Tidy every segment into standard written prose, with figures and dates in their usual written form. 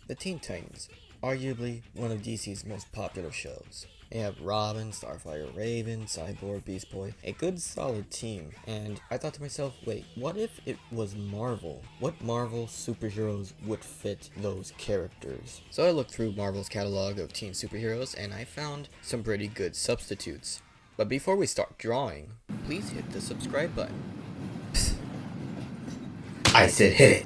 The Teen Titans, arguably one of DC's most popular shows. They have Robin, Starfire, Raven, Cyborg, Beast Boy, a good solid team, and I thought to myself, wait, what if it was Marvel? What Marvel superheroes would fit those characters? So I looked through Marvel's catalog of teen superheroes and I found some pretty good substitutes. But before we start drawing, please hit the subscribe button. I said hit it.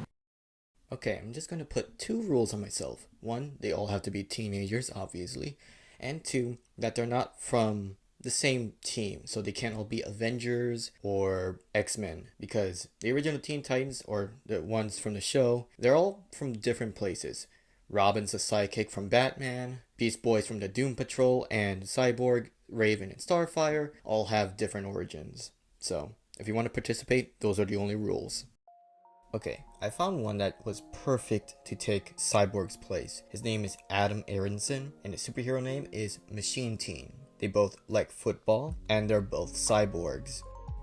Okay, I'm just going to put two rules on myself. One, they all have to be teenagers, obviously. And two, that they're not from the same team. So they can't all be Avengers or X-Men. Because the original Teen Titans, or the ones from the show, they're all from different places. Robin's a sidekick from Batman. Beast Boy's from the Doom Patrol. And Cyborg, Raven, and Starfire all have different origins. So, if you want to participate, those are the only rules. Okay, I found one that was perfect to take Cyborg's place. His name is Adam Aronson, and his superhero name is Machine Teen. They both like football, and they're both cyborgs.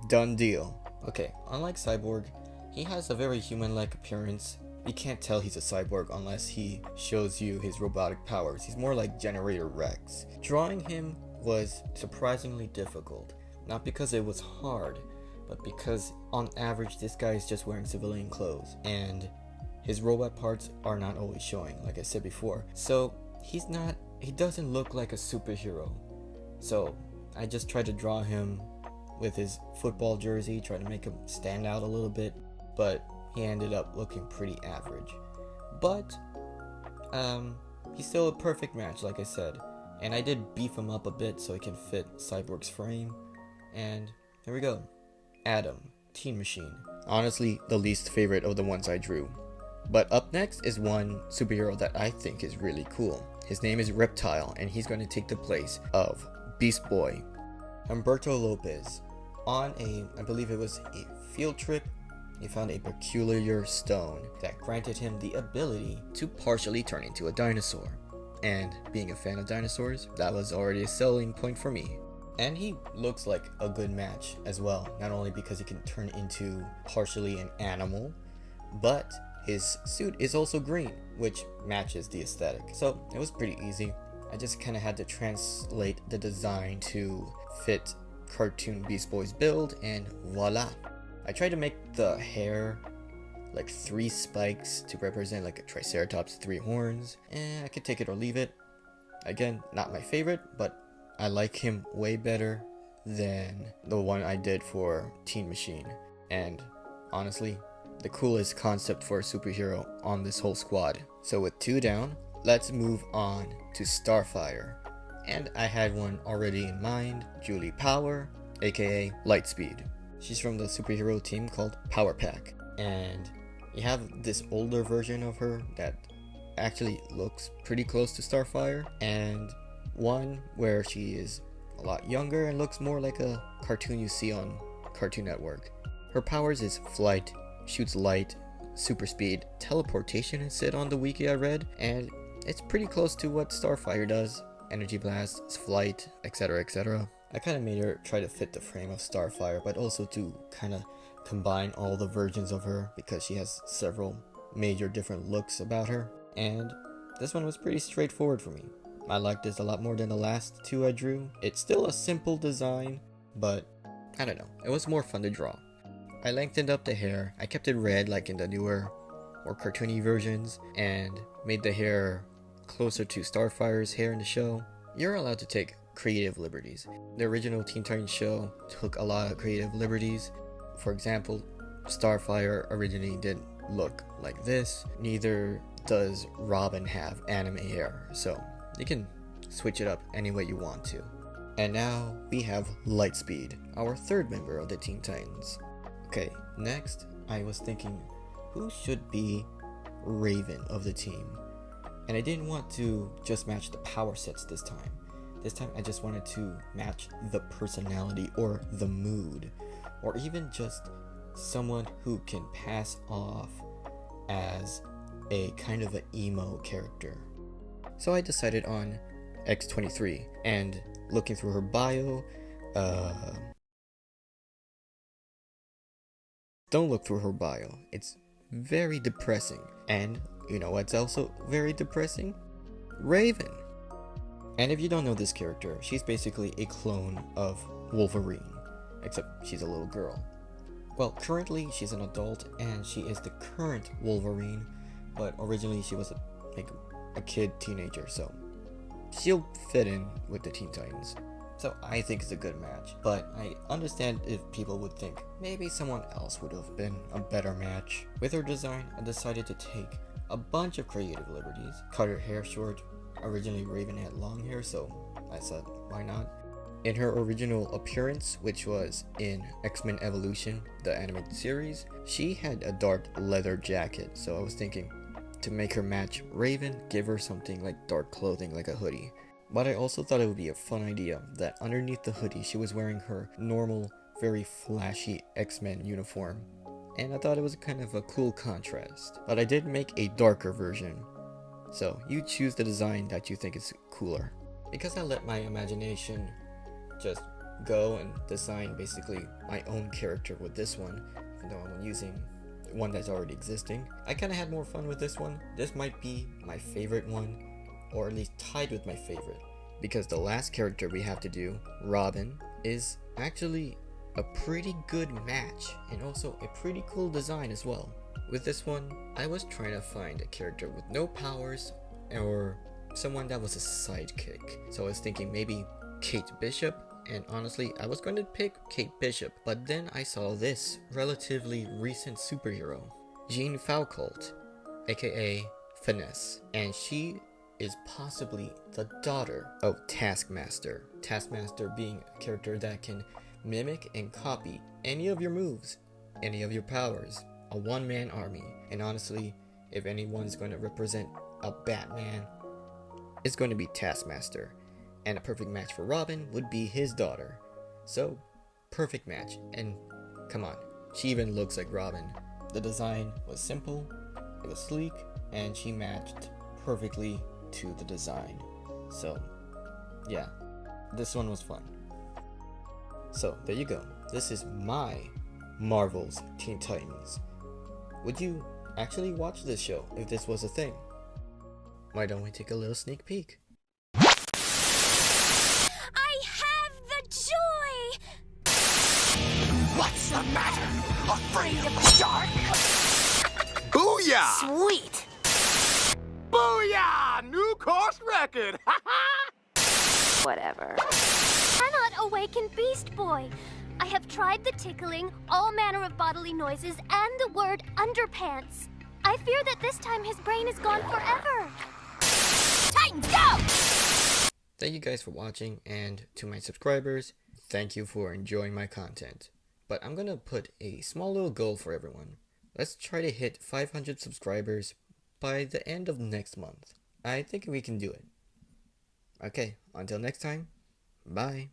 Done deal. Okay, unlike Cyborg, he has a very human-like appearance. You can't tell he's a cyborg unless he shows you his robotic powers. He's more like Generator Rex. Drawing him was surprisingly difficult, not because it was hard, but because on average this guy is just wearing civilian clothes and his robot parts are not always showing, like I said before. So he doesn't look like a superhero. So I just tried to draw him with his football jersey, try to make him stand out a little bit, but he ended up looking pretty average. But he's still a perfect match, like I said. And I did beef him up a bit so he can fit Cyborg's frame. And there we go. Adam, Teen Machine. Honestly, the least favorite of the ones I drew. But up next is one superhero that I think is really cool. His name is Reptile, and he's going to take the place of Beast Boy. Humberto Lopez. On I believe it was a field trip, he found a peculiar stone that granted him the ability to partially turn into a dinosaur. And being a fan of dinosaurs, that was already a selling point for me. And he looks like a good match as well, not only because he can turn into partially an animal, but his suit is also green, which matches the aesthetic. So it was pretty easy. I just kind of had to translate the design to fit cartoon Beast Boy's build, and voila. I tried to make the hair like 3 spikes to represent like a triceratops' 3 horns, and I could take it or leave it. Again, not my favorite, but I like him way better than the one I did for Teen Machine. And honestly, the coolest concept for a superhero on this whole squad. So with 2 down, let's move on to Starfire. And I had one already in mind, Julie Power, aka Lightspeed. She's from the superhero team called Power Pack. And you have this older version of her that actually looks pretty close to Starfire, and one where she is a lot younger and looks more like a cartoon you see on Cartoon Network. Her powers is flight, shoots light, super speed, teleportation is said on the wiki I read, and it's pretty close to what Starfire does. Energy blasts, flight, etc, etc. I kind of made her try to fit the frame of Starfire, but also to kind of combine all the versions of her because she has several major different looks about her. And this one was pretty straightforward for me. I liked this a lot more than the last 2 I drew. It's still a simple design, but I don't know, it was more fun to draw. I lengthened up the hair, I kept it red like in the newer or cartoony versions, and made the hair closer to Starfire's hair in the show. You're allowed to take creative liberties. The original Teen Titans show took a lot of creative liberties. For example, Starfire originally didn't look like this, neither does Robin have anime hair, so you can switch it up any way you want to. And now we have Lightspeed, our 3rd member of the Teen Titans. Okay, next I was thinking, who should be Raven of the team? And I didn't want to just match the power sets this time. This time I just wanted to match the personality or the mood, or even just someone who can pass off as a kind of an emo character. So I decided on X-23, and looking through her bio, don't look through her bio, it's very depressing. And You know what's also very depressing? Raven. And if you don't know this character, she's basically a clone of Wolverine, except she's a little girl. Well, currently she's an adult and she is the current Wolverine, but originally she was a kid teenager, so she'll fit in with the Teen Titans. So I think it's a good match, but I understand if people would think maybe someone else would have been a better match. With her design, I decided to take a bunch of creative liberties, cut her hair short. Originally Raven had long hair, so I said why not. In her original appearance, which was in X-Men Evolution, the animated series, she had a dark leather jacket, so I was thinking to make her match Raven, give her something like dark clothing like a hoodie. But I also thought it would be a fun idea that underneath the hoodie she was wearing her normal, very flashy X-Men uniform. And I thought it was kind of a cool contrast. But I did make a darker version. So you choose the design that you think is cooler. Because I let my imagination just go and design basically my own character with this one, even though I'm using one that's already existing, I kind of had more fun with this one. This might be my favorite one, or at least tied with my favorite, because the last character we have to do, Robin, is actually a pretty good match and also a pretty cool design as well. With this one, I was trying to find a character with no powers or someone that was a sidekick. So I was thinking maybe Kate Bishop, and honestly I was going to pick Kate Bishop, but then I saw this relatively recent superhero, Jean Falcolt, aka Finesse, and she is possibly the daughter of Taskmaster. Taskmaster being a character that can mimic and copy any of your moves, any of your powers, a one-man army. And honestly, if anyone's going to represent a Batman, it's going to be Taskmaster. And a perfect match for Robin would be his daughter. So, perfect match. And come on, she even looks like Robin. The design was simple, it was sleek, and she matched perfectly to the design. So yeah, this one was fun. So there you go. This is my Marvel's Teen Titans. Would you actually watch this show if this was a thing? Why don't we take a little sneak peek? I have the joy! What's the matter? Afraid of the dark? Booyah! Sweet! Booyah! New course record! Whatever. Cannot awaken Beast Boy. I have tried the tickling, all manner of bodily noises, and the word underpants. I fear that this time his brain is gone forever. Titans, go! Thank you guys for watching, and to my subscribers, thank you for enjoying my content. But I'm gonna put a small little goal for everyone. Let's try to hit 500 subscribers by the end of next month. I think we can do it. Okay, until next time, bye.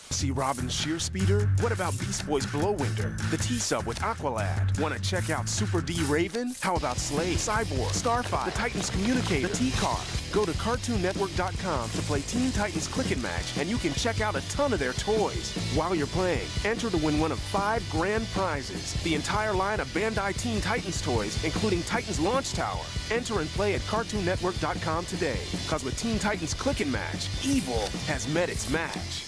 See Robin's shear speeder? What about Beast Boy's blow winder? The T-Sub with Aqualad. Want to check out Super D Raven? How about Slade, Cyborg, Starfire, the Titans Communicator, the T-Car? Go to CartoonNetwork.com to play Teen Titans Click and Match, and you can check out a ton of their toys. While you're playing, enter to win one of 5 grand prizes. The entire line of Bandai Teen Titans toys, including Titans Launch Tower. Enter and play at CartoonNetwork.com today. Cause with Teen Titans Click and Match, evil has met its match.